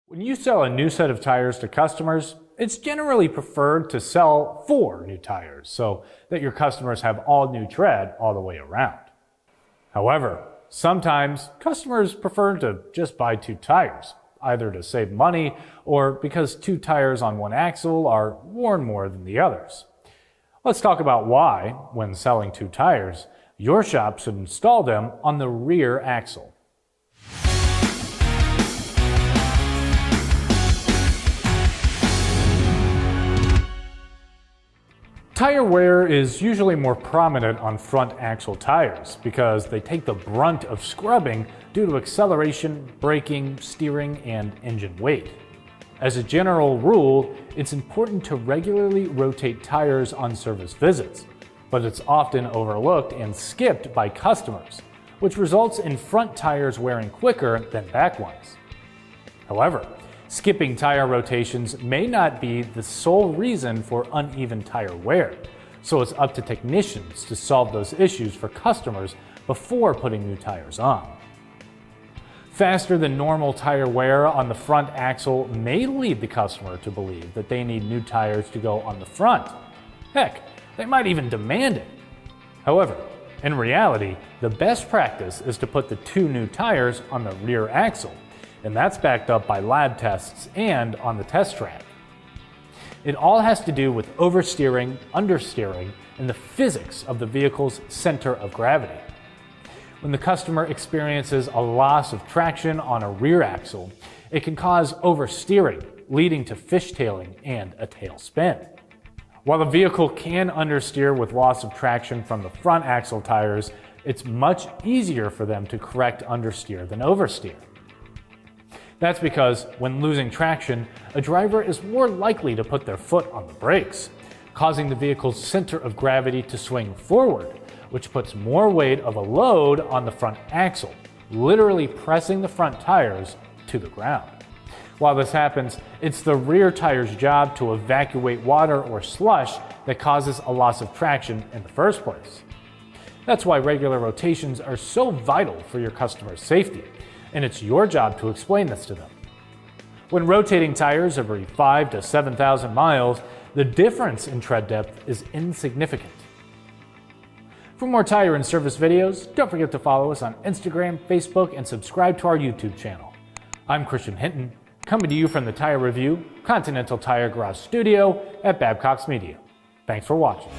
When you sell a new set of tires to customers, it's generally preferred to sell 4 new tires so that your customers have all new tread all the way around. However, sometimes customers prefer to just buy 2 tires, either to save money or because 2 tires on one axle are worn more than the others. Let's talk about why, when selling 2 tires, your shop should install them on the rear axle. Tire wear is usually more prominent on front axle tires because they take the brunt of scrubbing due to acceleration, braking, steering, and engine weight. As a general rule, it's important to regularly rotate tires on service visits, but it's often overlooked and skipped by customers, which results in front tires wearing quicker than back ones. However, skipping tire rotations may not be the sole reason for uneven tire wear, so it's up to technicians to solve those issues for customers before putting new tires on. Faster than normal tire wear on the front axle may lead the customer to believe that they need new tires to go on the front. Heck, they might even demand it. However, in reality, the best practice is to put the 2 new tires on the rear axle, and that's backed up by lab tests and on the test track. It all has to do with oversteering, understeering, and the physics of the vehicle's center of gravity. When the customer experiences a loss of traction on a rear axle, it can cause oversteering, leading to fishtailing and a tail spin. While the vehicle can understeer with loss of traction from the front axle tires, it's much easier for them to correct understeer than oversteer. That's because when losing traction, a driver is more likely to put their foot on the brakes, causing the vehicle's center of gravity to swing forward, which puts more weight of a load on the front axle, literally pressing the front tires to the ground. While this happens, it's the rear tire's job to evacuate water or slush that causes a loss of traction in the first place. That's why regular rotations are so vital for your customer's safety, and it's your job to explain this to them. When rotating tires every 5,000 to 7,000 miles, the difference in tread depth is insignificant. For more tire and service videos, don't forget to follow us on Instagram, Facebook, and subscribe to our YouTube channel. I'm Christian Hinton, coming to you from the Tire Review Continental Tire Garage Studio at Babcock's Media. Thanks for watching.